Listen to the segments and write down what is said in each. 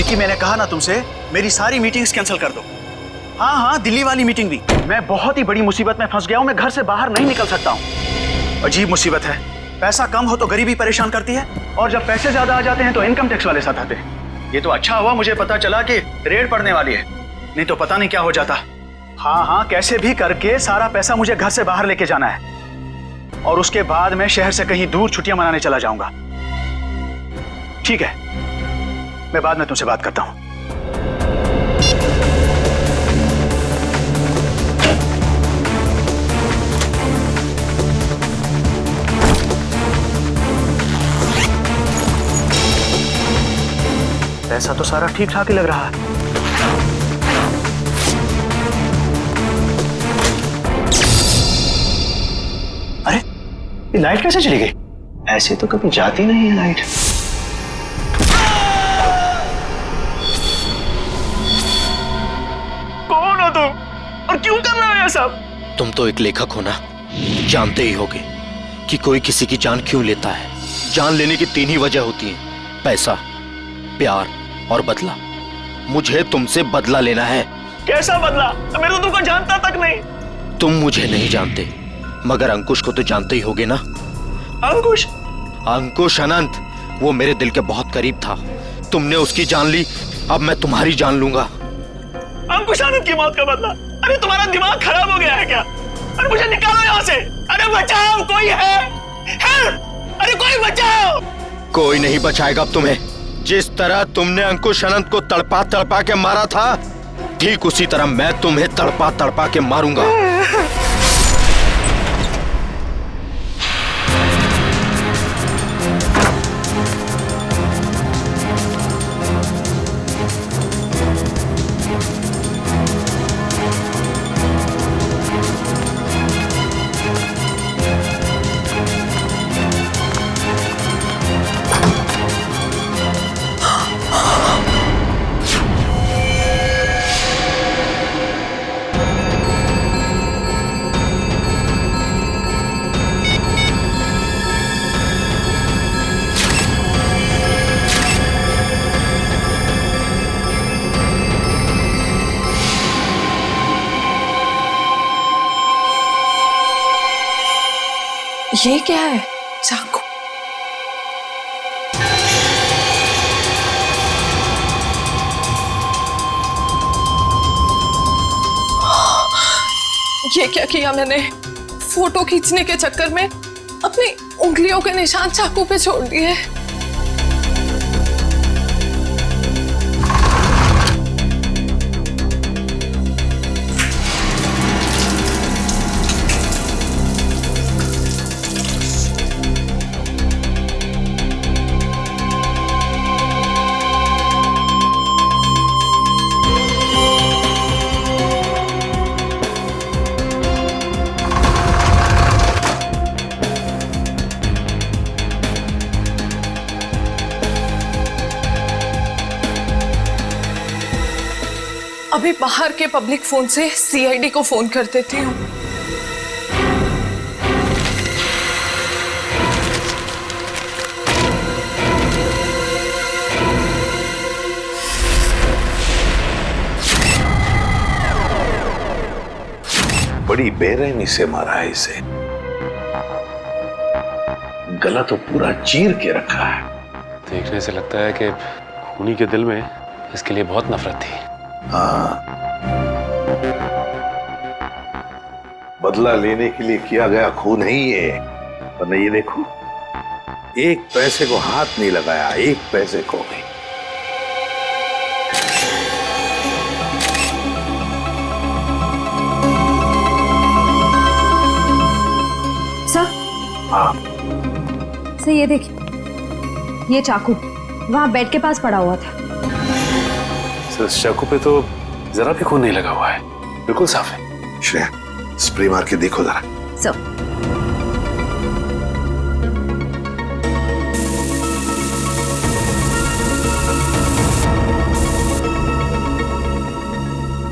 विक्की, मैंने कहा ना तुमसे, मेरी सारी मीटिंग्स कैंसिल कर दो। हाँ हाँ, दिल्ली वाली मीटिंग भी। मैं बहुत ही बड़ी मुसीबत में फंस गया हूँ, मैं घर से बाहर नहीं निकल सकता हूँ। अजीब मुसीबत है, पैसा कम हो तो गरीबी परेशान करती है, और जब पैसे ज्यादा आ जाते हैं तो इनकम टैक्स वाले साथ आते हैं। ये तो अच्छा हुआ मुझे पता चला कि रेड पड़ने वाली है, नहीं तो पता नहीं क्या हो जाता। हाँ हाँ, कैसे भी करके सारा पैसा मुझे घर से बाहर लेके जाना है, और उसके बाद मैं शहर से कहीं दूर छुट्टियां मनाने चला जाऊंगा। ठीक है, मैं बाद में तुमसे बात करता हूं। पैसा तो सारा ठीक ठाक ही लग रहा है। अरे, ये लाइट कैसे चली गई? ऐसे तो कभी जाती नहीं है लाइट। कौन हो तुम और क्यों कर रहे हो ये सब? तुम तो एक लेखक हो ना, जानते ही होगे कि कोई किसी की जान क्यों लेता है। जान लेने की 3 ही वजह होती है, पैसा, प्यार और बदला। मुझे तुमसे बदला लेना है। कैसा बदला? मैं तो तुमको जानता तक नहीं। तुम मुझे नहीं जानते, मगर अंकुश को तो जानते ही होगे ना। अंकुश? अंकुश अनंत, वो मेरे दिल के बहुत करीब था। तुमने उसकी जान ली, अब मैं तुम्हारी जान लूंगा। अंकुश आनंद की मौत का बदला? अरे तुम्हारा दिमाग खराब हो गया है क्या? अरे मुझे निकालो यहाँ से। अरे बचाओ, कोई है? अरे कोई बचाओ। कोई नहीं बचाएगा अब तुम्हें। जिस तरह तुमने अंकुश अनंत को तड़पा तड़पा के मारा था, ठीक उसी तरह मैं तुम्हें तड़पा तड़पा के मारूंगा। ये क्या है? चाकू। ये क्या किया मैंने? फोटो खींचने के चक्कर में अपनी उंगलियों के निशान चाकू पे छोड़ दिए। अभी बाहर के पब्लिक फोन से सीआईडी को फोन कर देती हूँ। बड़ी बेरहमी से मारा है इसे। गला तो पूरा चीर के रखा है। देखने से लगता है कि खूनी के दिल में इसके लिए बहुत नफरत थी। हाँ, बदला लेने के लिए किया गया खून है ये। वरना ये देखो, एक पैसे को हाथ नहीं लगाया, एक पैसे को भी। सर, हाँ सर ये देखिए, ये चाकू वहां बेड के पास पड़ा हुआ था। सर, इस चाकू पे तो जरा भी खून नहीं लगा हुआ है, बिल्कुल साफ है। श्रेया, स्प्रे मार के देखो जरा। सर,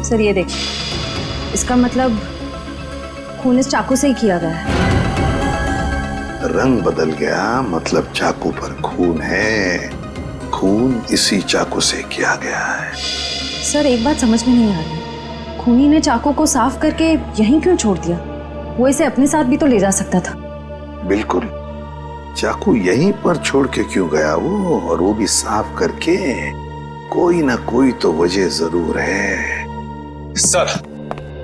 सर ये देखिए, इसका मतलब खून इस चाकू से ही किया गया है। रंग बदल गया, मतलब चाकू पर खून है। खून इसी चाकू से किया गया है। सर एक बात समझ में नहीं आ रही, खूनी ने चाकू को साफ करके यहीं क्यों छोड़ दिया? वो इसे अपने साथ भी तो ले जा सकता था। बिल्कुल, चाकू यहीं पर छोड़ के क्यों गया वो, और वो भी साफ करके? कोई ना कोई तो वजह जरूर है। सर,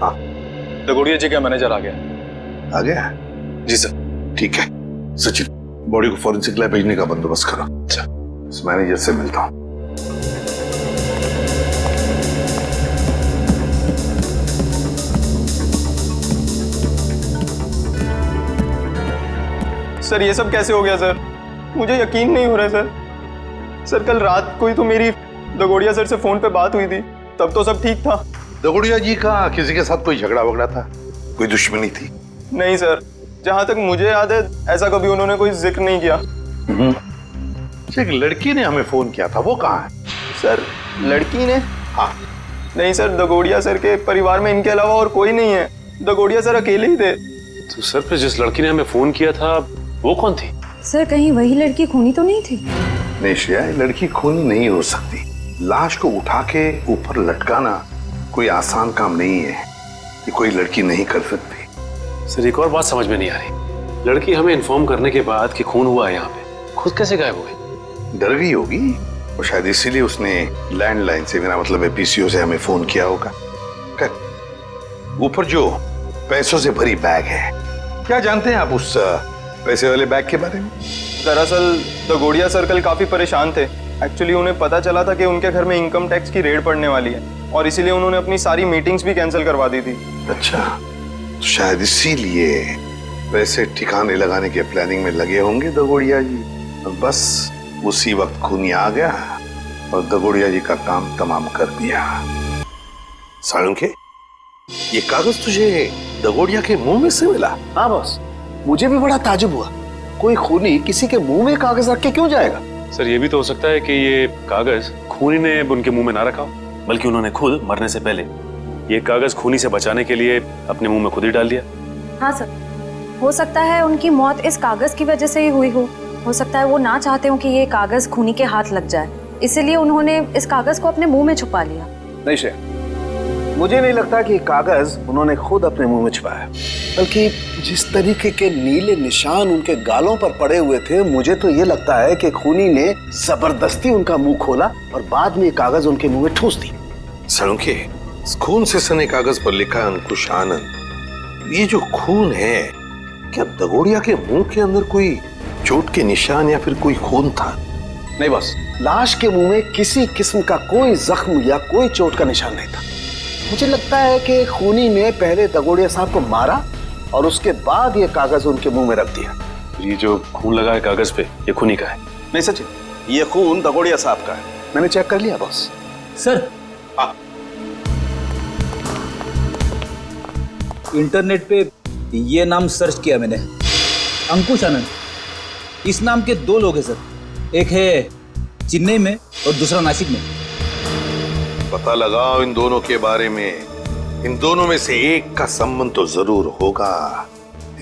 हाँ दगोड़िया जी का मैनेजर आ गया। आ गया? जी सर। ठीक है सचिन, बॉडी को फॉरेंसिक लैब भेजने का बंदोबस्त करो। अच्छा। इस मैनेजर से मिलता हूं। सर ये सब कैसे हो गया सर? मुझे यकीन नहीं हो रहा है सर। सर कल रात को ही तो मेरी दगोड़िया सर से फोन पे बात हुई थी, तब तो सब ठीक था। दगोड़िया जी का किसी के साथ कोई झगड़ा वगड़ा था? कोई दुश्मनी थी? नहीं सर, जहां तक मुझे याद है ऐसा कभी उन्होंने कोई जिक्र नहीं किया। एक लड़की ने हमें फोन किया था, वो कहाँ है? सर लड़की ने? हाँ। नहीं सर, दगोड़िया सर के परिवार में इनके अलावा और कोई नहीं है। दगोड़िया सर अकेले ही थे। तो सर फिर जिस लड़की ने हमें फोन किया था वो कौन थी? सर कहीं वही लड़की खूनी तो नहीं थी? नहीं श्रेया, लड़की खूनी नहीं हो सकती। लाश को उठा के ऊपर लटकाना कोई आसान काम नहीं है, ये कोई लड़की नहीं कर सकती। सर एक और बात समझ में नहीं आ रही, लड़की हमें इन्फॉर्म करने के बाद कि खून हुआ है यहाँ पे, खुद कैसे गायब हो गई? डर गई होगी और शायद इसीलिए उसने लैंडलाइन से, मेरा मतलब है पीसीओ से, हमें फोन किया होगा। ऊपर जो पैसों से भरी बैग है, क्या जानते हैं आप उस पैसे वाले बैग के बारे में? दरअसल दगोड़िया सर कल काफी परेशान थे। एक्चुअली उन्हें पता चला था कि उनके घर में इनकम टैक्स की रेड पड़ने वाली है, और इसीलिए उन्होंने अपनी सारी मीटिंग्स भी कैंसिल करवा दी थी। अच्छा, तो शायद इसीलिए पैसे ठिकाने लगाने के प्लानिंग में लगे होंगे दगोड़िया जी। बस उसी वक्त खूनी आ गया और दगोड़िया जी का काम तमाम कर दिया। साळुंखे, ये कागज तुझे दगोड़िया के मुंह में से मिला? हाँ बॉस, मुझे भी बड़ा ताजुब हुआ, कोई खूनी किसी के मुंह में कागज रख के क्यों जाएगा? सर ये भी तो हो सकता है कि ये कागज खूनी ने उनके मुंह में ना रखा हो, बल्कि उन्होंने खुद मरने से पहले ये कागज खूनी से बचाने के लिए अपने मुंह में खुद ही डाल दिया। हाँ सर, हो सकता है उनकी मौत इस कागज की वजह से ही हुई हो सकता है वो ना चाहते हो कि ये कागज खूनी के हाथ लग जाए, इसीलिए उन्होंने इस कागज को अपने मुंह में छुपा लिया। नहीं श्रेया, मुझे नहीं लगता कि कागज उन्होंने खुद अपने मुंह में छुपाया, बल्कि जिस तरीके के नीले निशान उनके गालों पर पड़े हुए थे, मुझे तो ये लगता है कि खूनी ने जबरदस्ती उनका मुंह खोला और बाद में कागज उनके मुंह में ठूस दी। साळुंखे, खून से सने कागज पर लिखा है अंकुश आनंद। ये जो खून है, क्या दगोड़िया के मुंह के अंदर कोई चोट के निशान या फिर कोई खून था? नहीं बॉस, लाश के मुंह में किसी किस्म का कोई जख्म या कोई चोट का निशान नहीं था। मुझे लगता है कि खूनी ने पहले दगोड़िया साहब को मारा और उसके बाद ये कागज उनके मुंह में रख दिया। ये जो खून लगा है कागज पे, ये खूनी का है? नहीं सचिन, ये खून दगोड़िया साहब का है, मैंने चेक कर लिया बॉस। सर, इंटरनेट पे ये नाम सर्च किया मैंने, अंकुश आनंद। इस नाम के दो लोग हैं सर, एक है चेन्नई में और दूसरा नासिक में। पता लगाओ इन दोनों के बारे में। इन दोनों में से एक का संबंध तो जरूर होगा,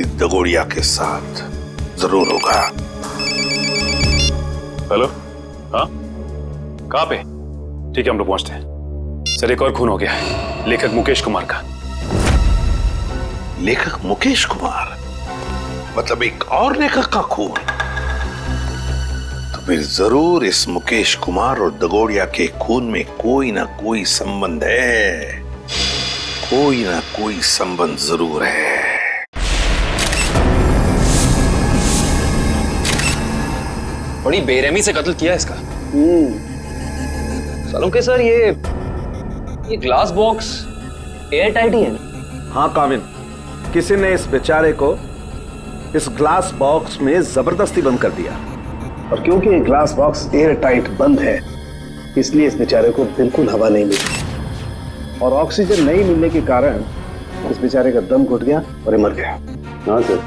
इस दगोड़िया के साथ जरूर होगा। हेलो, हाँ कहाँ पे? ठीक है हम लोग पहुंचते हैं। सर एक और खून हो गया है, लेखक मुकेश कुमार का। लेखक मुकेश कुमार? मतलब एक और लेखक का खून? तो फिर जरूर इस मुकेश कुमार और दगोड़िया के खून में कोई ना कोई संबंध है, कोई ना कोई संबंध जरूर है। बड़ी बेरहमी से कत्ल किया इसका। साळुंखे सर, ये ग्लास बॉक्स एयर टाइट ही है? हाँ कामिन, किसी ने इस बेचारे को इस ग्लास बॉक्स में जबरदस्ती बंद कर दिया, और क्योंकि ये ग्लास बॉक्स एयर टाइट बंद है, इसलिए इस बेचारे को बिल्कुल हवा नहीं मिली, और ऑक्सीजन नहीं मिलने के कारण इस बेचारे का दम घुट गया और ये मर गया। हाँ सर,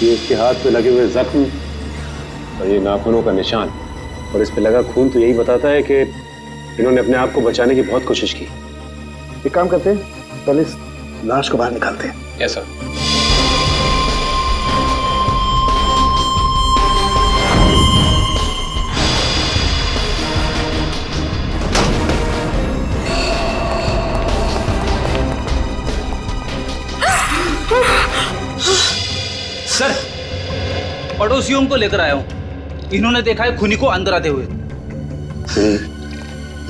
ये इसके हाथ पे लगे हुए जख्म और ये नाखूनों का निशान और इस पे लगा खून तो यही बताता है कि इन्होंने अपने आप को बचाने की बहुत कोशिश की। एक काम करते हैं, पहले इस लाश को बाहर निकालते हैं। Yes sir. पड़ोसियों को लेकर आया हूँ। इन्होंने देखा है खूनी को अंदर आते हुए।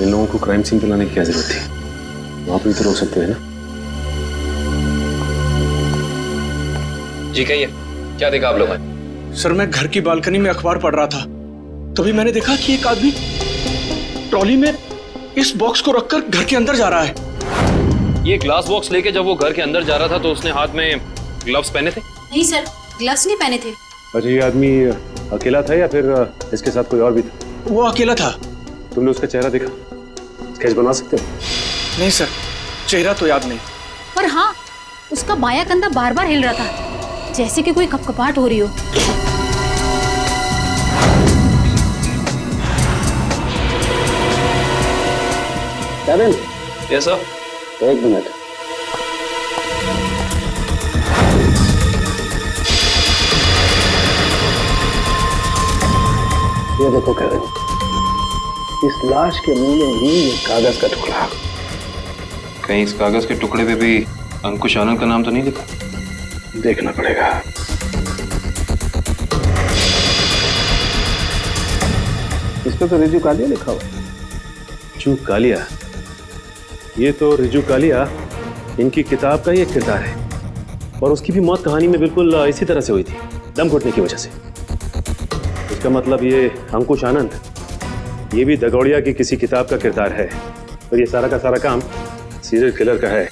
इन लोगों को क्राइम सीन पे लाने की क्या जरूरत थी? वहां पर भी तो रोक सकते हैं ना। जी कहिए, क्या देखा आप लोगों ने? सर मैं घर की बालकनी में अखबार पढ़ रहा था, तभी मैंने देखा कि एक आदमी ट्रॉली में इस बॉक्स को रखकर घर के अंदर जा रहा है। ये ग्लास बॉक्स लेके जब वो घर के अंदर जा रहा था तो उसने हाथ में ग्लव्स पहने थे? नहीं सर, ग्लव्स नहीं पहने थे। अच्छा, ये आदमी अकेला था या फिर इसके साथ कोई और भी था? वो अकेला था। तुमने उसका चेहरा देखा? स्केच बना सकते हो? नहीं सर, चेहरा तो याद नहीं। पर हाँ, उसका बायां कंधा बार बार हिल रहा था, जैसे कि कोई कपकपाहट हो रही हो। कैबिन? Yes sir. एक मिनट। ये देखो कैबिन, इस लाश के मुंह में ही ये कागज का टुकड़ा। कहीं इस कागज के टुकड़े पे भी अंकुश आनंद का नाम तो नहीं लिखा? देखना पड़ेगा। इस पे तो रिजू कालिया लिखा हुआ। रिजू कालिया? ये तो रिजू कालिया इनकी किताब का ही एक किरदार है, और उसकी भी मौत कहानी में बिल्कुल इसी तरह से हुई थी, दम घुटने की वजह से। इसका मतलब ये अंकुश आनंद, ये भी दगोड़िया की किसी किताब का किरदार है, और ये सारा का सारा काम सीरियल किलर का है,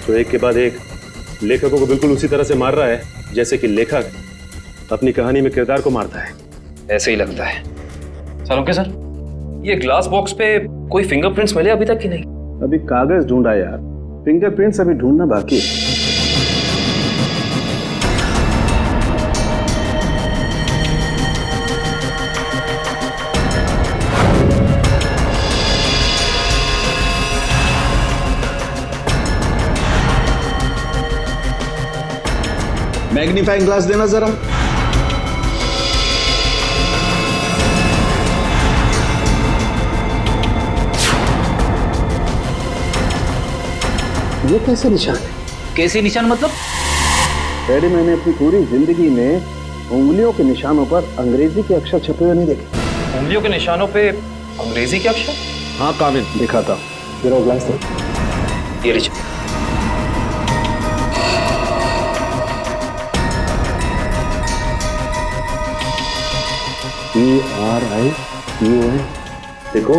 तो एक के बाद एक लेखकों को बिल्कुल उसी तरह से मार रहा है जैसे कि लेखक अपनी कहानी में किरदार को मारता है। ऐसे ही लगता है। सालों के सर, ये ग्लास बॉक्स पे कोई फिंगरप्रिंट्स मिले अभी तक कि नहीं? अभी कागज ढूंढा यार, फिंगरप्रिंट्स अभी ढूंढना बाकी है। मैग्नीफाइंग ग्लास देना जरा। ये कैसे निशान है? कैसे निशान मतलब? डैडी, मैंने अपनी पूरी जिंदगी में उंगलियों के निशानों पर अंग्रेजी के अक्षर छपे हुए नहीं देखे। उंगलियों के निशानों पे अंग्रेजी के अक्षर? हाँ काबिल, दिखाता हूँ। जरा ग्लास दो। ये लीजिए। ERIUN। देखो,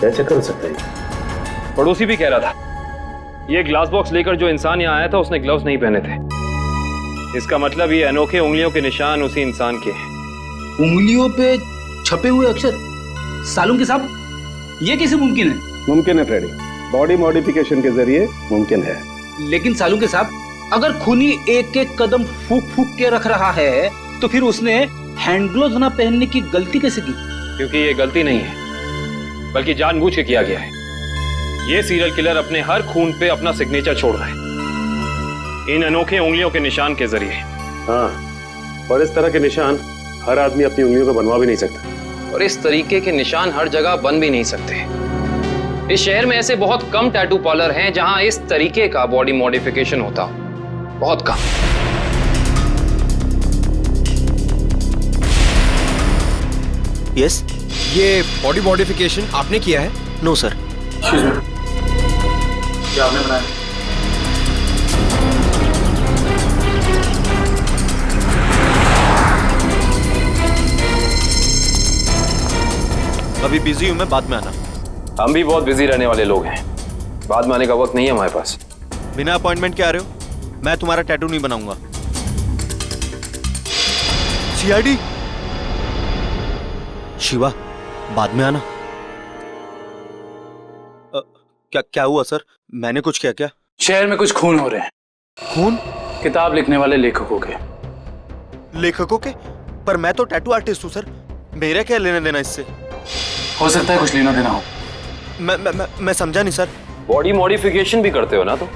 कैसे कर सकता है? पड़ोसी भी कह रहा था ये ग्लास बॉक्स लेकर जो इंसान यहाँ आया था उसने ग्लव्स नहीं पहने थे। इसका मतलब ये अनोखे उंगलियों के निशान उसी इंसान के हैं। उंगलियों पे छपे हुए अक्षर? सालुंके के साहब, ये कैसे मुमकिन है? मुमकिन है फ्रेडी, बॉडी मॉडिफिकेशन के जरिए मुमकिन है। लेकिन सालुंके के साहब, अगर खूनी एक एक कदम फूक फूक के रख रहा है तो फिर उसने हैंड ग्लोव्स ना पहनने की गलती कैसे की? क्योंकि ये गलती नहीं है, बल्कि जानबूझ के किया गया है। ये सीरियल किलर अपने हर खून पे अपना सिग्नेचर छोड़ रहा है, इन अनोखे उंगलियों के निशान के जरिए। हाँ, और इस तरह के निशान हर आदमी अपनी उंगलियों पर बनवा भी नहीं सकता। और इस तरीके के निशान हर जगह बन भी नहीं सकते। इस शहर में ऐसे बहुत कम टैटू पार्लर हैं जहां इस तरीके का बॉडी मॉडिफिकेशन होता हो, बहुत कम। यस, ये बॉडी मॉडिफिकेशन आपने किया है? No sir. क्या आपने बनाया? अभी बिजी हूं मैं, बाद में आना। हम भी बहुत बिजी रहने वाले लोग हैं, बाद में आने का वक्त नहीं है हमारे पास। बिना अपॉइंटमेंट के आ रहे हो? मैं तुम्हारा टैटू नहीं बनाऊंगा। सीआईडी शिवा, बाद में आना। क्या हुआ सर? मैंने कुछ किया क्या? शहर में कुछ खून हो रहे हैं। खून? किताब लिखने वाले लेखकों के। लेखकों के? पर मैं तो टैटू आर्टिस्ट हूँ सर, मेरा क्या लेना देना इससे? हो सकता है कुछ लेना देना हो। मैं समझा नहीं सर। बॉडी मॉडिफिकेशन भी करते हो ना? तो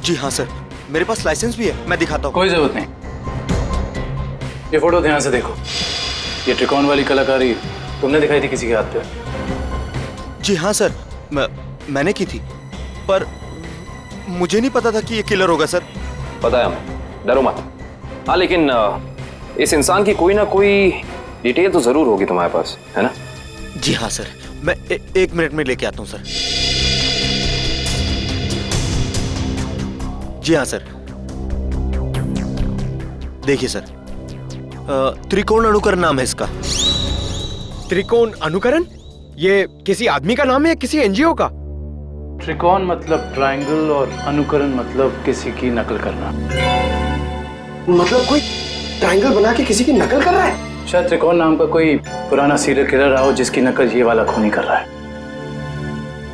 जी हाँ सर, मेरे पास लाइसेंस भी है, मैं दिखाता हूँ। कोई जरूरत नहीं। ये फोटो ध्यान से देखो। ये त्रिकोण वाली कलाकारी तुमने दिखाई थी किसी के हाथ पे? जी हाँ सर, मैंने की थी, पर मुझे नहीं पता था कि ये किलर होगा सर। पता है हमें, डरो मत। हाँ, लेकिन इस इंसान की कोई ना कोई डिटेल तो जरूर होगी तुम्हारे पास, है ना? जी हाँ सर, मैं एक मिनट में लेके आता हूँ सर। जी हाँ सर, देखिए सर, त्रिकोण अनुकरण नाम है इसका। त्रिकोण अनुकरण? ये किसी आदमी का नाम है या किसी एनजीओ का? त्रिकोण मतलब ट्रायंगल और अनुकरण मतलब किसी की नकल करना। मतलब कोई ट्रायंगल बना के किसी की नकल कर रहा है? शायद त्रिकोण नाम का कोई पुराना सीरियल किलर रहा हो जिसकी नकल ये वाला खूनी कर रहा है।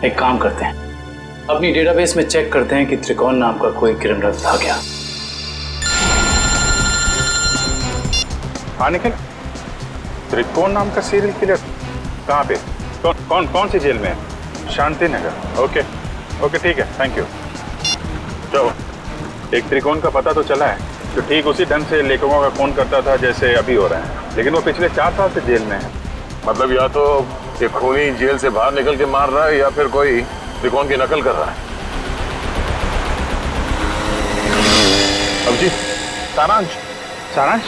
एक काम करते हैं, अपनी डेटाबेस में चेक करते हैं कि त्रिकोण नाम का कोई क्रिमिनल था क्या। हाँ निखिल, त्रिकोण नाम का सीरियल किलर कहाँ पे? कौन सी जेल में है? शांति नगर। ओके ओके ठीक है, थैंक यू। तो एक त्रिकोण का पता तो चला है जो ठीक उसी ढंग से लेखकों का खून करता था जैसे अभी हो रहा है, लेकिन वो पिछले 4 साल से जेल में है। मतलब या तो ये खूनी जेल से बाहर निकल के मार रहा है या फिर कोई त्रिकोण की नकल कर रहा है। अब जी सारांश सारांश,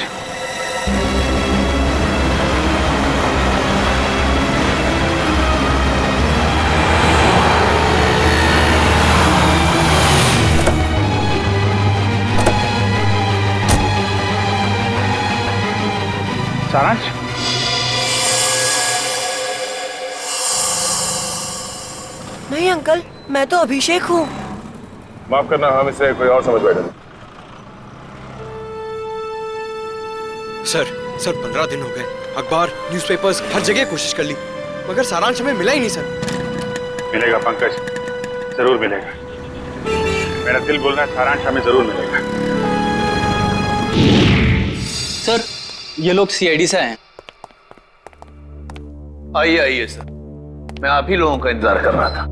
नहीं अंकल, मैं तो अभिषेक हूँ। माफ करना, हम इसे कोई और समझ बैठे। सर 15 दिन हो गए, अखबार न्यूज़पेपर्स हर जगह कोशिश कर ली, मगर सारांश हमें मिला ही नहीं सर। मिलेगा पंकज, जरूर मिलेगा। मेरा दिल बोल रहा है सारांश हमें जरूर मिलेगा। सर ये लोग सीआईडी से हैं। आइए आइए सर, मैं आप ही लोगों का इंतजार कर रहा था।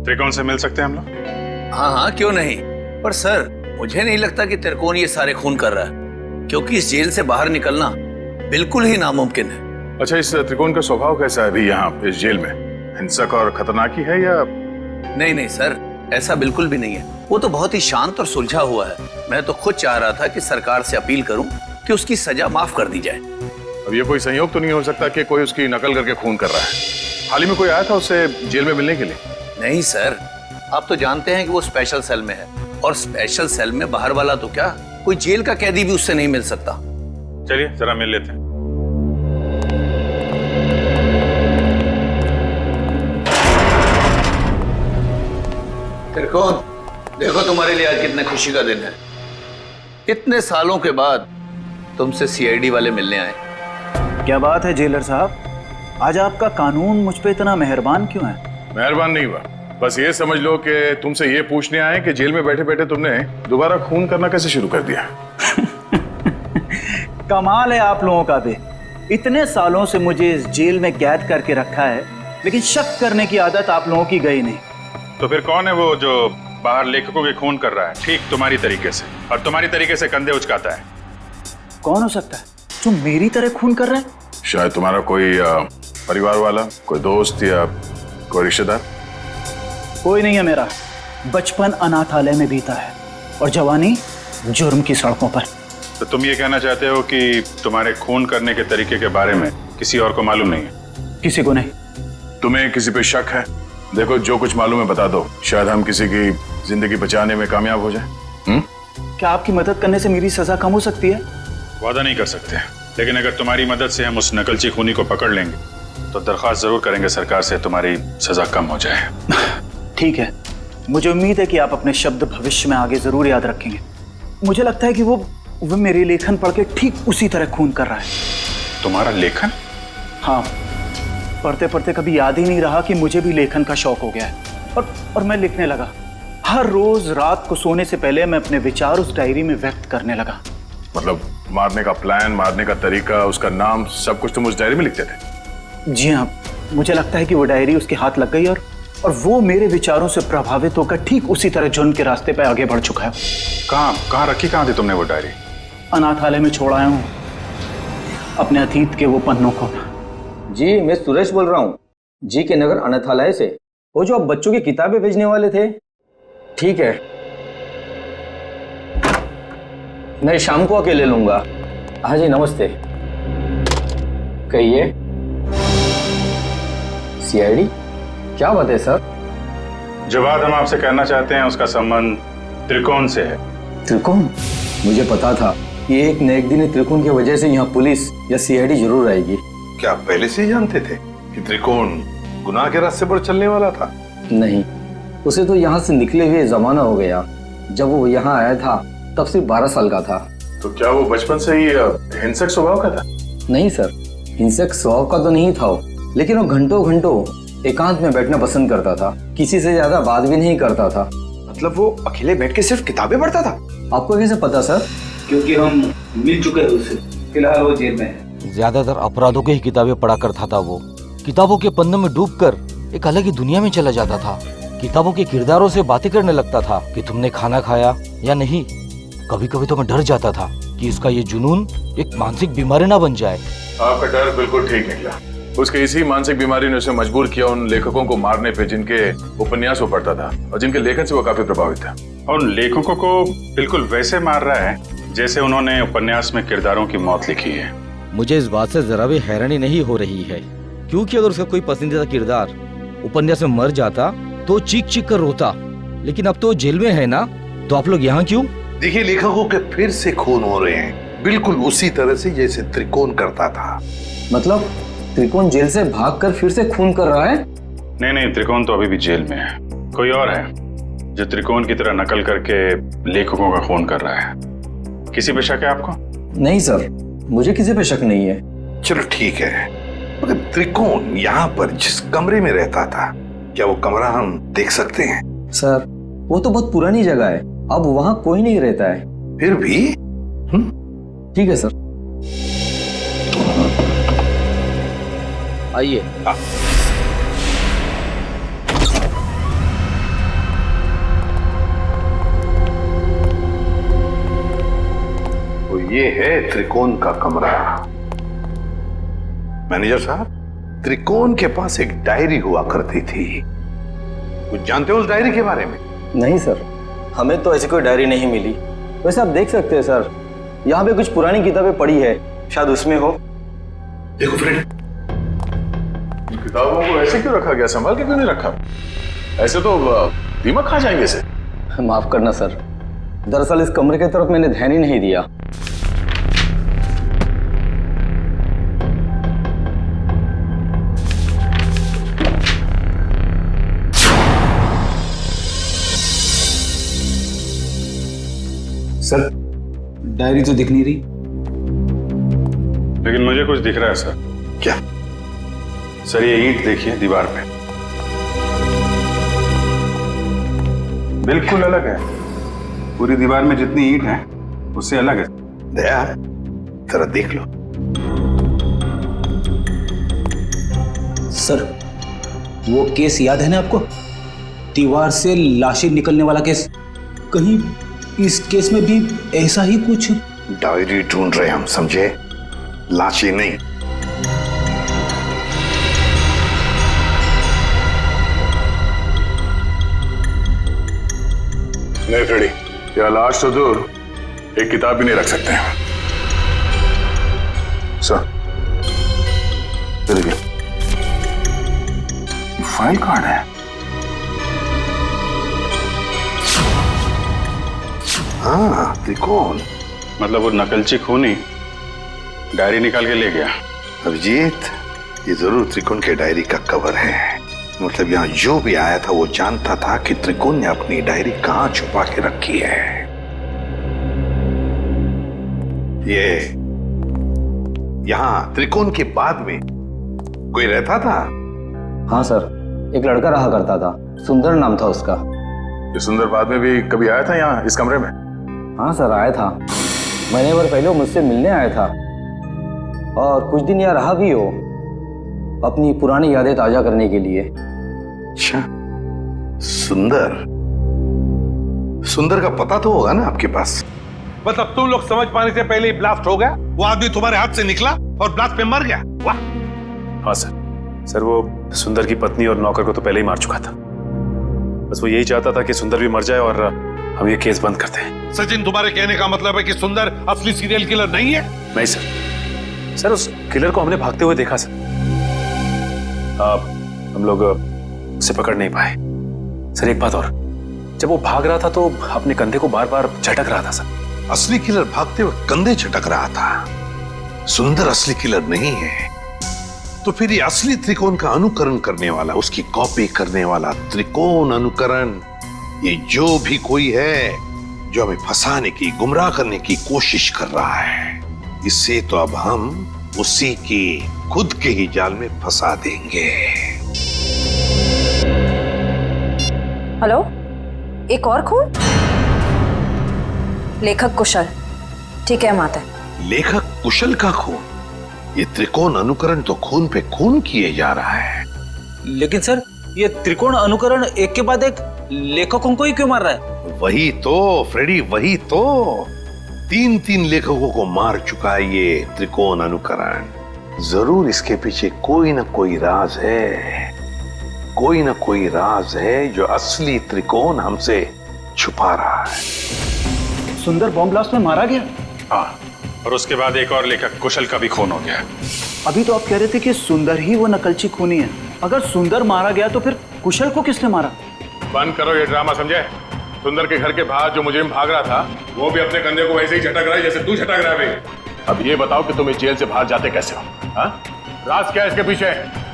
त्रिकोण से मिल सकते हैं हम लोग? हाँ हाँ क्यों नहीं, पर सर मुझे नहीं लगता कि त्रिकोण ये सारे खून कर रहा है, क्योंकि इस जेल से बाहर निकलना बिल्कुल ही नामुमकिन है। अच्छा, इस त्रिकोण का स्वभाव कैसा है अभी यहाँ इस जेल में? हिंसक और खतरनाक ही है या? नहीं सर, ऐसा बिल्कुल भी नहीं है। वो तो बहुत ही शांत और सुलझा हुआ है। मैं तो खुद चाह रहा था कि सरकार से अपील करूं कि उसकी सजा माफ कर दी जाए। अब ये कोई संयोग तो नहीं हो सकता कि कोई उसकी नकल करके खून कर रहा है? हाल ही में कोई आया था उससे जेल में मिलने के लिए? नहीं सर, आप तो जानते हैं कि वो स्पेशल सेल में है, और स्पेशल सेल में बाहर वाला तो क्या, कोई जेल का कैदी भी उससे नहीं मिल सकता। चलिए जरा मिल लेते हैं। त्रिकोण, देखो तुम्हारे लिए आज कितने खुशी का दिन है। इतने सालों के बाद तुमसे सीआईडी वाले मिलने आए। क्या बात है जेलर साहब, आज आपका कानून मुझ पे इतना मेहरबान क्यों है? मेहरबान नहीं हुआ, बस ये समझ लो कि तुमसे ये पूछने आए कि जेल में बैठे बैठे तुमने दोबारा खून करना कैसे शुरू कर दिया। कमाल है आप लोगों का भी। इतने सालों से मुझे इस जेल में कैद करके रखा है, लेकिन शक करने की आदत आप लोगों की गई नहीं। तो फिर कौन है वो जो बाहर लेखकों के खून कर रहा है ठीक तुम्हारी तरीके से, और तुम्हारी तरीके से कंधे उचकाता है? कौन हो सकता है जो मेरी तरह खून कर रहा है? शायद तुम्हारा कोई परिवार वाला, कोई दोस्त या कोई रिश्तेदार। कोई नहीं है मेरा। बचपन अनाथालय में बीता है और जवानी जुर्म की सड़कों पर। तो तुम ये कहना चाहते हो कि तुम्हारे खून करने के तरीके के बारे में किसी और को मालूम नहीं है? किसी को नहीं। तुम्हें किसी पे शक है? देखो जो कुछ मालूम है बता दो, शायद हम किसी की जिंदगी बचाने में कामयाब हो जाए। क्या आपकी मदद करने से मेरी सजा कम हो सकती है? वादा नहीं कर सकते, लेकिन अगर तुम्हारी मदद से हम उस नकलची खूनी को पकड़ लेंगे तो दरख्वास्त जरूर करेंगे सरकार से तुम्हारी सजा कम हो जाए। ठीक है, मुझे उम्मीद है कि आप अपने शब्द भविष्य में आगे जरूर याद रखेंगे। मुझे लगता है कि वो मेरे लेखन पढ़ के ठीक उसी तरह खून कर रहा है। तुम्हारा लेखन? हाँ, पढ़ते पढ़ते कभी याद ही नहीं रहा कि मुझे भी लेखन का शौक हो गया है, और मैं लिखने लगा। हर रोज रात को सोने से पहले मैं अपने विचार उस डायरी में व्यक्त करने लगा। मतलब मारने का प्लान, मारने का तरीका, उसका नाम, सब कुछ तुम उस डायरी में लिखते थे? जी हाँ, मुझे लगता है कि वो डायरी उसके हाथ लग गई और वो मेरे विचारों से प्रभावित होकर ठीक उसी तरह जुर्म के रास्ते पर आगे बढ़ चुका है। कहाँ रखी थी तुमने वो डायरी? अनाथालय में छोड़ आया हूँ अपने अतीत के वो पन्नों को। जी मैं सुरेश बोल रहा हूँ, जी के नगर अनाथालय से। वो जो आप बच्चों की किताबें भेजने वाले थे। ठीक है, मैं शाम को आके ले लूंगा। हाँ जी नमस्ते। कहिए। सीआईडी? क्या बात है सर? जो बात हम आपसे कहना चाहते हैं उसका संबंध त्रिकोण से है। त्रिकोण? मुझे पता था कि एक न एक दिन त्रिकोण की वजह से यहाँ पुलिस या सीआईडी जरूर आएगी। क्या आप पहले से ही जानते थे कि त्रिकोण गुनाह के रास्ते पर चलने वाला था? नहीं, उसे तो यहाँ से निकले हुए जमाना हो गया। जब वो यहाँ आया था तब सिर्फ 12 साल का था। तो क्या वो बचपन से ही हिंसक स्वभाव का था? नहीं सर, हिंसक स्वभाव का तो नहीं था वो, लेकिन वो घंटों घंटों एकांत में बैठना पसंद करता था। किसी से ज्यादा बात भी नहीं करता था। मतलब वो अकेले बैठ के सिर्फ किताबें पढ़ता था? आपको कैसे पता सर? क्योंकि हम मिल चुके हैं उससे। फिलहाल वो जेल में है। ज्यादातर अपराधों की ही किताबें पढ़ा करता था वो। किताबों के पन्नों में डूबकर एक अलग ही दुनिया में चला जाता था। किताबों के किरदारों से बातें करने लगता था कि तुमने खाना खाया या नहीं। कभी कभी तो मैं डर जाता था कि इसका ये जुनून एक मानसिक बीमारी ना बन जाए। आपका डर बिल्कुल ठीक निकला। उसके इसी मानसिक बीमारी ने उसे मजबूर किया उन लेखकों को मारने पे जिनके उपन्यास वो पढ़ता था और जिनके लेखन से वो काफी प्रभावित था। और उन लेखकों को बिल्कुल वैसे मार रहा है जैसे उन्होंने उपन्यास में किरदारों की मौत लिखी है। मुझे इस बात से जरा भी हैरानी नहीं हो रही है, क्योंकि अगर उसका कोई पसंदीदा किरदार उपन्यास में मर जाता तो चीख चीख कर रोता, लेकिन अब तो जेल में है ना, तो आप लोग यहाँ क्यों? देखिए, लेखकों के फिर से खून हो रहे हैं, बिल्कुल उसी तरह से जैसे त्रिकोण करता था। मतलब त्रिकोण जेल से भागकर फिर से खून कर रहा है? नहीं, त्रिकोण तो अभी भी जेल में है। कोई और है जो त्रिकोण की तरह नकल करके लेखकों का खून कर रहा है। किसी पे शक है आपको? नहीं सर, मुझे किसी पे शक नहीं है। चलो ठीक है, मगर त्रिकोण यहाँ पर जिस कमरे में रहता था, क्या वो कमरा हम देख सकते हैं? सर, वो तो बहुत पुरानी जगह है, अब वहाँ कोई नहीं रहता है। फिर भी ठीक है सर। आइए। तो ये है त्रिकोण का कमरा। मैनेजर साहब, त्रिकोण के पास एक डायरी हुआ करती थी, कुछ जानते हो उस डायरी के बारे में? नहीं सर, हमें तो ऐसी कोई डायरी नहीं मिली। वैसे आप देख सकते हैं सर, यहाँ पे कुछ पुरानी किताबें पड़ी है, शायद उसमें हो। देखो फ्रेंड, किताबों को ऐसे क्यों रखा गया? संभाल के क्यों नहीं रखा? ऐसे तो दीमक खा जाएंगे इसे। माफ करना सर, दरअसल इस कमरे की तरफ मैंने ध्यान ही नहीं दिया। सर, डायरी तो दिख नहीं रही। लेकिन मुझे कुछ दिख रहा है सर। क्या? सर, ये ईंट देखिए दीवार पे, बिल्कुल अलग है। पूरी दीवार में जितनी ईंट है उससे अलग है। दया, जरा देख लो। सर, वो केस याद है ना आपको? दीवार से लाशें निकलने वाला केस। कहीं इस केस में भी ऐसा ही कुछ? डायरी ढूंढ रहे हम, समझे? लाशें नहीं। नहीं फ्रेडी, क्या लाश तो दूर, एक किताब भी नहीं रख सकते हैं। सर, देखिए, फाइल कार्ड है। हाँ, त्रिकोण। मतलब वो नकलची खूनी डायरी निकाल के ले गया। अभिजीत, ये जरूर त्रिकोण के डायरी का कवर है। मतलब यहाँ जो भी आया था वो जानता था कि त्रिकोण ने अपनी डायरी कहाँ छुपा के रखी है। ये यहाँ त्रिकोण के बाद में कोई रहता था? हाँ सर, एक लड़का रहा करता था, सुंदर नाम था उसका। ये सुंदर बाद में भी कभी आया था यहाँ इस कमरे में? हाँ सर, आया था। महीने भर पहले वो मुझसे मिलने आया था और कुछ दिन यहाँ रहा भी हो, अपनी पुरानी यादें ताजा करने के लिए। अच्छा, सुंदर। सुंदर का पता तो होगा ना आपके पास? मतलब तुम लोग समझ पाने से पहले ही ब्लास्ट हो गया? वो आदमी तुम्हारे हाथ से निकला और ब्लास्ट पे मर गया? वाह! हाँ सर, वो सुंदर की पत्नी और नौकर को तो पहले ही मार चुका था। बस वो यही चाहता था कि सुंदर भी मर जाए और हम ये केस बंद करते हैं। सचिन, तुम्हारे कहने का मतलब है कि सुंदर असली सीरियल किलर नहीं है? नहीं सर, सर उस किलर को हमने भागते हुए देखा सर। हम लोग उसे पकड़ नहीं पाए। सर एक बात और, जब वो भाग रहा था तो अपने कंधे को बार बार झटक रहा था सर। असली किलर भागते हुए कंधे झटक रहा था, सुंदर असली किलर नहीं है। तो फिर ये असली त्रिकोण का अनुकरण करने वाला, उसकी कॉपी करने वाला त्रिकोण अनुकरण, ये जो भी कोई है जो हमें फंसाने की, गुमराह करने की कोशिश कर रहा है, इससे तो अब हम उसी की खुद के ही जाल में फंसा देंगे। हेलो, एक और खून? लेखक कुशल। ठीक है, हम आते हैं। लेखक कुशल का खून? ये त्रिकोण अनुकरण तो खून पे खून किए जा रहा है। लेकिन सर, ये त्रिकोण अनुकरण एक के बाद एक लेखकों को ही क्यों मार रहा है? वही तो फ्रेडी, वही तो 3 लेखकों को मार चुका है ये त्रिकोण अनुकरण। जरूर इसके पीछे कोई ना कोई राज है, कोई ना कोई राज है जो असली त्रिकोण हमसे छुपा रहा है। सुंदर बॉम्ब ब्लास्ट में मारा गया? हाँ, और उसके बाद एक और लेखक कुशल का भी खून हो गया। अभी तो आप कह रहे थे कि सुंदर ही वो नकलची खूनी है। अगर सुंदर मारा गया तो फिर कुशल को किसने मारा? बंद करो ये ड्रामा, समझे? सुंदर के घर के बाहर जो मुजरिम भाग रहा था, वो भी अपने कंधे को वैसे ही झटक रहा है जैसे तू झटक रहा है। अब ये बताओ कि तुम इस जेल से बाहर जाते कैसे हो? हाँ? राज क्या है इसके पीछे?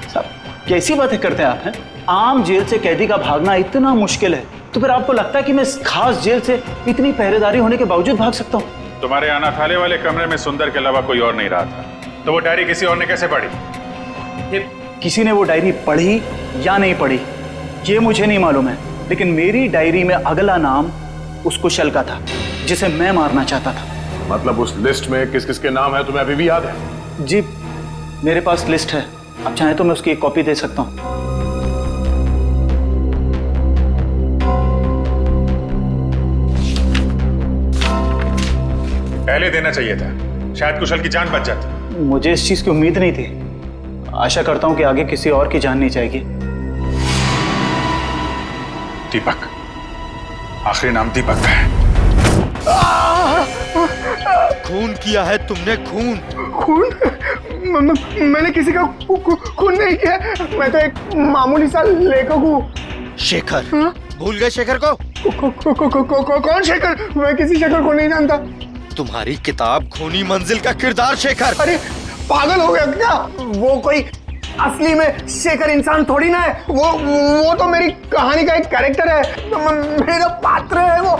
साहब, कैसी बातें करते हैं आप? हैं आम जेल से कैदी का भागना इतना मुश्किल है, तो फिर आपको लगता है कि मैं इस खास जेल से इतनी पहरेदारी होने के बावजूद भाग सकता हूँ? तुम्हारे अनाथालय वाले कमरे में सुंदर के अलावा कोई और नहीं रहा था, तो वो डायरी किसी और ने कैसे पढ़ी? किसी ने वो डायरी पढ़ी या नहीं पढ़ी ये मुझे नहीं मालूम है, लेकिन मेरी डायरी में अगला नाम उस कुशल का था जिसे मैं मारना चाहता था। मतलब उस लिस्ट में किस किस के नाम है तुम्हें अभी भी याद है? जी, मेरे पास लिस्ट है, आप चाहें तो मैं उसकी एक कॉपी दे सकता हूँ। पहले देना चाहिए था, शायद कुशल की जान बच जाती। मुझे इस चीज की उम्मीद नहीं थी। आशा करता हूं कि आगे किसी और की जान नहीं जाएगी। दीपक, आखिरी नाम दीपक का है। खून किया है तुमने, खून। मैंने किसी का खून नहीं किया, मैं तो एक मामूली सा लेखक हूँ। शेखर? भूल गए शेखर को? कौन शेखर? मैं किसी शेखर को नहीं जानता। तुम्हारी किताब खूनी मंजिल का किरदार शेखर। अरे पागल हो गया क्या? वो कोई असली में शेखर इंसान थोड़ी ना है, वो तो मेरी कहानी का एक कैरेक्टर है, मेरा पात्र है वो।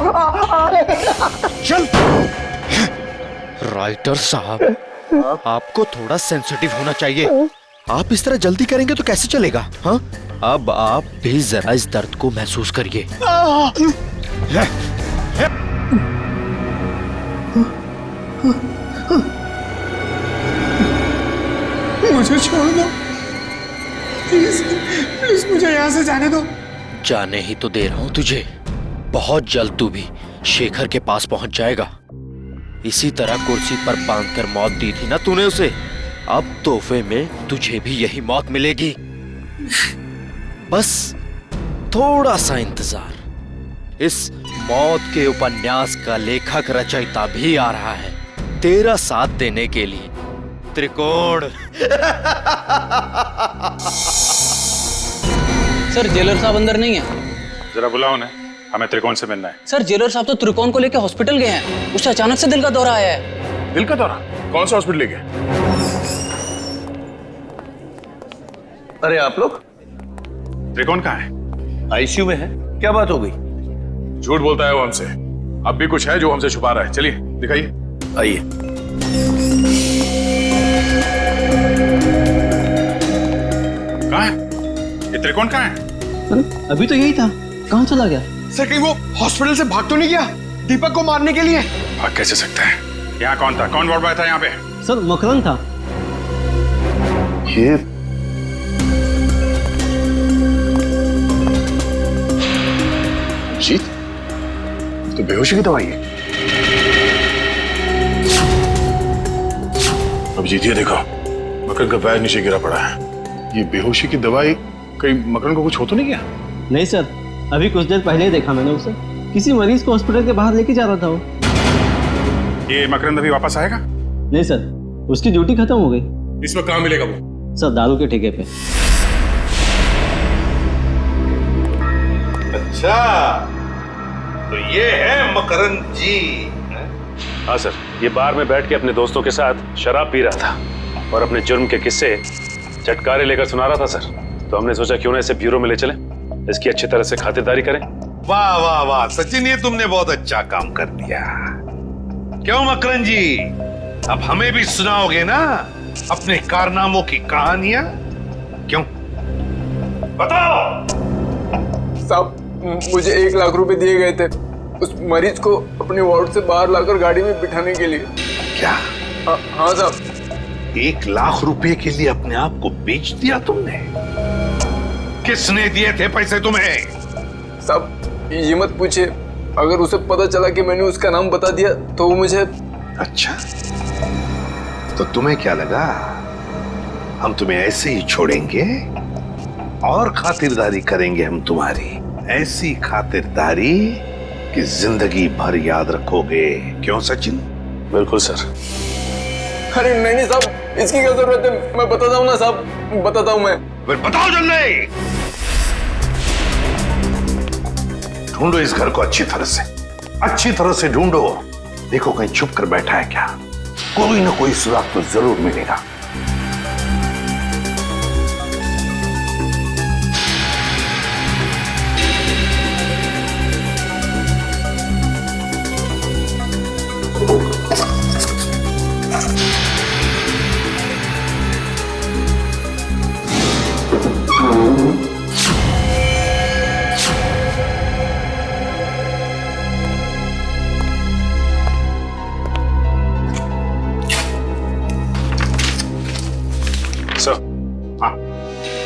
चल राइटर साहब, आपको थोड़ा सेंसिटिव होना चाहिए। आप इस तरह जल्दी करेंगे तो कैसे चलेगा? हाँ, अब आप भी जरा इस दर्द को महसूस करिए। मुझे छोड़ दो प्लीज, प्लीज मुझे यहाँ से जाने दो। जाने ही तो दे रहा हूं तुझे। बहुत जल्द तू भी शेखर के पास पहुंच जाएगा। इसी तरह कुर्सी पर बांधकर मौत दी थी ना तूने उसे, अब तोहफे में तुझे भी यही मौत मिलेगी। बस थोड़ा सा इंतजार। इस मौत के उपन्यास का लेखक रचयिता भी आ रहा है तेरा साथ देने के लिए। त्रिकोण। सर, जेलर साहब अंदर नहीं है। जरा बुलाओ उन्हें, हमें त्रिकोण से मिलना है। सर, जेलर साहब तो त्रिकोण को लेकर हॉस्पिटल गए हैं। उसे अचानक से दिल का दौरा आया है। दिल का दौरा? कौन सा हॉस्पिटल ले गए? अरे आप लोग? त्रिकोण कहाँ है? आईसीयू में है। क्या बात हो गई? झूठ बोलता है वो हमसे। अब भी कुछ है जो हमसे छुपा रहा है। चलिए दिखाइए। आइए। कहाँ है ये त्रिकोण? कहाँ है? अभी तो यही था, कहाँ चला गया? सर, कहीं वो हॉस्पिटल से भाग तो नहीं गया दीपक को मारने के लिए? भाग कैसे सकता है? यहाँ कौन था? कौन वार्ड बॉय था यहाँ पे? सर, मकरंद था। ये जीत तो बेहोशी की दवाई है। अब जीतिए, देखो मकरंद का पैर नीचे गिरा पड़ा है। ये बेहोशी की दवाई कहीं मकरंद को कुछ हो तो नहीं गया? नहीं सर, अभी कुछ देर पहले ही देखा मैंने उसे, किसी मरीज को हॉस्पिटल के बाहर लेके जा रहा था वो। ये मकरंद अभी वापस आएगा? नहीं सर, उसकी ड्यूटी खत्म हो गई। इसमें कहाँ मिलेगा वो? सर दारू के ठेके पे। अच्छा, तो ये है मकरंद जी। हाँ सर, ये बार में बैठ के अपने दोस्तों के साथ शराब पी रहा था और अपने जुर्म के किस्से चटकारे लेकर सुना रहा था सर। तो हमने सोचा क्यों ना इसे ब्यूरो में ले चलें, इसकी अच्छी तरह से खातिरदारी करें। वाह वाह वाह सचिन, ये तुमने बहुत अच्छा काम कर दिया। क्यों मकरंद जी, अब हमें भी सुनाओगे ना अपने कारनामों की कहानियां? क्यों, बताओ। साहब, मुझे 1 लाख रुपए दिए गए थे उस मरीज को अपने वार्ड से बाहर लाकर गाड़ी में बिठाने के लिए। क्या? हाँ साहब। 1 लाख रुपए के लिए अपने आप को बेच दिया तुमने? किसने दिए थे पैसे तुम्हें? साहब, ये मत पूछे, अगर उसे पता चला कि मैंने उसका नाम बता दिया तो वो मुझे। अच्छा, तो तुम्हें क्या लगा हम तुम्हें ऐसे ही छोड़ेंगे? और खातिरदारी करेंगे हम तुम्हारी, ऐसी खातिरदारी कि जिंदगी भर याद रखोगे। क्यों सचिन? बिल्कुल सर। अरे नहीं साहब, इसकी क्या जरूरत है, मैं बताता हूँ ना साहब, बताता हूँ मैं। फिर बताओ जल्दी। ढूंढो इस घर को अच्छी तरह से ढूंढो। देखो कहीं छुप कर बैठा है क्या? कोई ना कोई सुराग तो जरूर मिलेगा।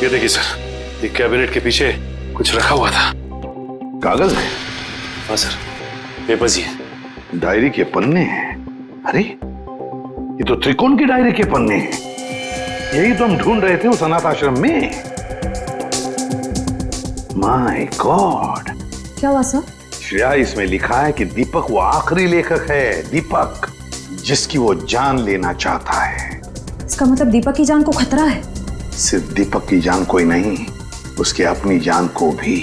ये देखिए सर, ये कैबिनेट के पीछे कुछ रखा हुआ था। कागज है? हाँ सर, पेपर्स ही है। डायरी के पन्ने हैं? अरे ये तो त्रिकोण की डायरी के पन्ने हैं। यही तो हम ढूंढ रहे थे उस अनाथ आश्रम में। माय गॉड, क्या हुआ सर? श्रेया, इसमें लिखा है कि दीपक वो आखिरी लेखक है, दीपक जिसकी वो जान लेना चाहता है। इसका मतलब दीपक की जान को खतरा है? सिर्फ दीपक की जान को ही नहीं, उसके अपनी जान को भी,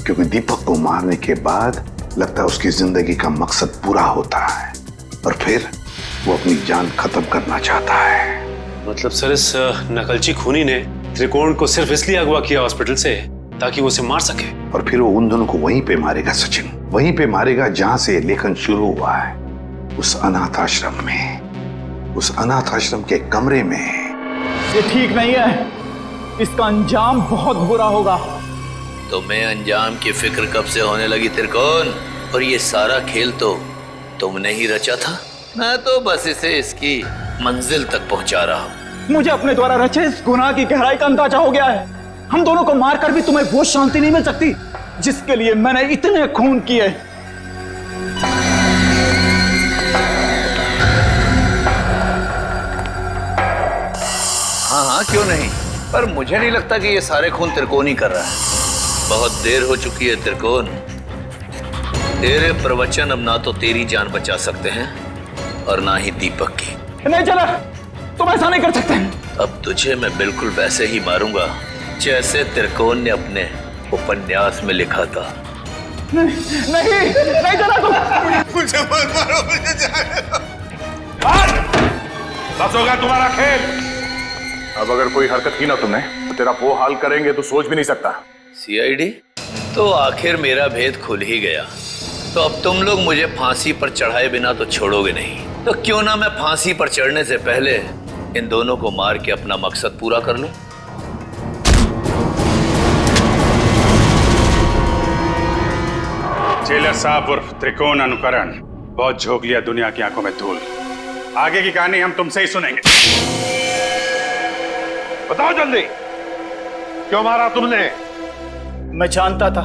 क्योंकि दीपक को मारने के बाद लगता है उसकी जिंदगी का मकसद पूरा होता है और फिर वो अपनी जान खत्म करना चाहता है। मतलब सर, इस नकलची खूनी ने त्रिकोण को सिर्फ इसलिए अगवा किया हॉस्पिटल से ताकि वो उसे मार सके, और फिर वो उन दोनों को वहीं पे मारेगा सचिन, वहीं पे मारेगा जहां से लेखन शुरू हुआ है, उस अनाथ आश्रम में, उस अनाथ आश्रम के कमरे में। ये ठीक नहीं है, इसका अंजाम बहुत बुरा होगा। तुम्हें अंजाम की फिक्र कब से होने लगी त्रिकोण? और ये सारा खेल तो तुमने ही रचा था। मैं तो बस इसे इसकी मंजिल तक पहुंचा रहा हूँ। मुझे अपने द्वारा रचे इस गुनाह की गहराई का अंदाजा हो गया है। हम दोनों को मारकर भी तुम्हें वो शांति नहीं मिल सकती जिसके लिए मैंने इतने खून किए। हाँ, क्यों नहीं, पर मुझे नहीं लगता कि ये सारे खून त्रिकोण ही कर रहा है। बहुत देर हो चुकी है त्रिकोण। तेरे प्रवचन अब ना तो तेरी जान बचा सकते हैं और ना ही दीपक की। नहीं चला, तुम ऐसा नहीं कर सकते। अब तुझे मैं बिल्कुल वैसे ही मारूंगा जैसे त्रिकोण ने अपने उपन्यास में लिखा था। नहीं चला, तुम मुझे मत मारो, मुझे जाने दो। बस होगा तुम्हारा खेल। अब अगर कोई हरकत की ना तुमने तो तेरा वो हाल करेंगे तो सोच भी नहीं सकता। सीआईडी, तो आखिर मेरा भेद खुल ही गया। तो अब तुम लोग मुझे फांसी पर चढ़ाए बिना तो छोड़ोगे नहीं। तो क्यों ना मैं फांसी पर चढ़ने से पहले इन दोनों को मार के अपना मकसद पूरा कर लूं। जेलर साहब उर्फ त्रिकोण अनुकरण बहुत झोंक लिया दुनिया की आंखों में धूल। आगे की कहानी हम तुमसे ही सुनेंगे। बताओ जल्दी, क्यों मारा तुमने? मैं जानता था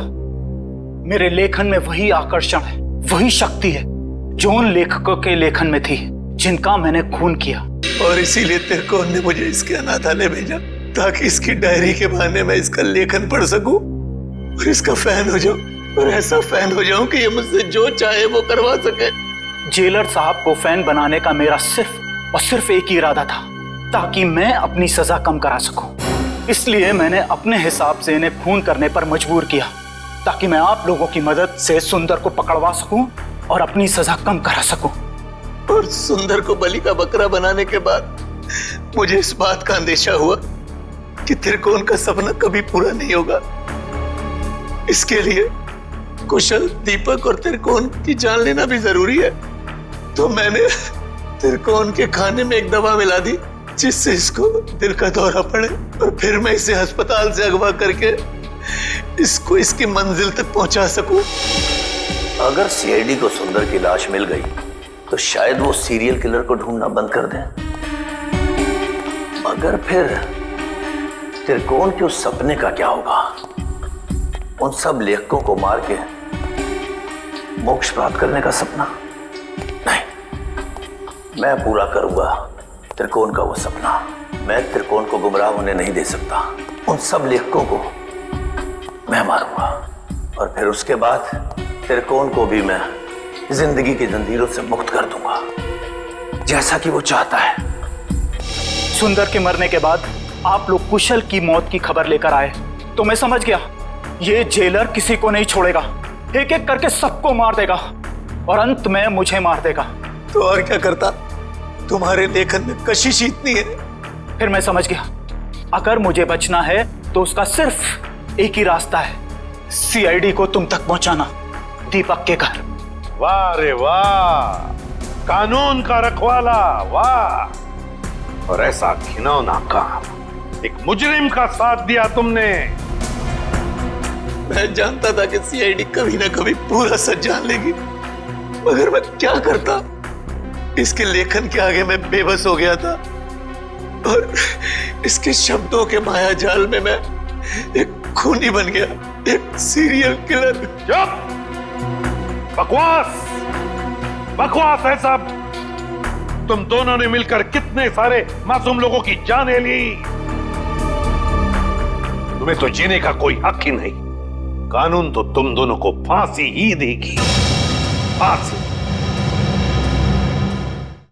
मेरे लेखन में वही आकर्षण है, वही शक्ति है जो उन लेखकों के लेखन में थी जिनका मैंने खून किया। और इसीलिए त्रिकोण ने मुझे इसके अनाथालय भेजा ताकि इसकी डायरी के बहाने मैं इसका लेखन पढ़ सकूं और इसका फैन हो जाऊं। और ऐसा फैन हो जाऊं कि ये मुझसे जो चाहे वो करवा सके। जेलर साहब को फैन बनाने का मेरा सिर्फ और सिर्फ एक ही इरादा था, ताकि मैं अपनी सजा कम करा सकूं। इसलिए मैंने अपने हिसाब से इन्हें खून करने पर मजबूर किया, ताकि मैं आप लोगों की मदद से सुंदर को पकड़वा सकूं और अपनी सजा कम करा सकूं। और सुंदर को बलि का बकरा बनाने के बाद मुझे इस बात का अंदेशा हुआ कि त्रिकोण का सपना कभी पूरा नहीं होगा। इसके लिए कुशल, दीपक और त्रिकोण की जान लेना भी जरूरी है। तो मैंने त्रिकोण के खाने में एक दवा मिला दी, जिससे इसको दिल का दौरा पड़े, और फिर मैं इसे अस्पताल से अगवा करके इसको इसकी मंजिल तक पहुंचा सकूं। अगर सीआईडी को सुंदर की लाश मिल गई तो शायद वो सीरियल किलर को ढूंढना बंद कर दें, मगर फिर त्रिकोण के उस सपने का क्या होगा? उन सब लेखकों को मार के मोक्ष प्राप्त करने का सपना? नहीं, मैं पूरा करूंगा त्रिकोण का वो सपना। मैं त्रिकोण को गुमराह होने नहीं दे सकता। उन सब लेखकों को मैं मारूंगा, और फिर उसके बाद त्रिकोण को भी मैं जिंदगी की जंजीरों से मुक्त कर दूंगा, जैसा कि वो चाहता है। सुंदर के मरने के बाद आप लोग कुशल की मौत की खबर लेकर आए, तो मैं समझ गया ये जेलर किसी को नहीं छोड़ेगा, एक एक करके सबको मार देगा और अंत में मुझे मार देगा। तो और क्या करता? तुम्हारे लेखन में कशिश इतनी है। फिर मैं समझ गया, अगर मुझे बचना है तो उसका सिर्फ एक ही रास्ता है, सीआईडी को तुम तक पहुंचाना, दीपक के घर। वाह रे वाह, कानून का रखवाला, वाह। और ऐसा घिनौना काम एक मुजरिम का साथ दिया तुमने। मैं जानता था कि सीआईडी कभी ना कभी पूरा सच जान लेगी, मगर मैं क्या करता? इसके लेखन के आगे मैं बेबस हो गया था, और इसके शब्दों के माया जाल में मैं एक खूनी बन गया, एक सीरियल किलर। चुप! बकवास, बकवास है सब। तुम दोनों ने मिलकर कितने सारे मासूम लोगों की जानें ली। तुम्हें तो जीने का कोई हक ही नहीं। कानून तो तुम दोनों को फांसी ही देगी, फांसी।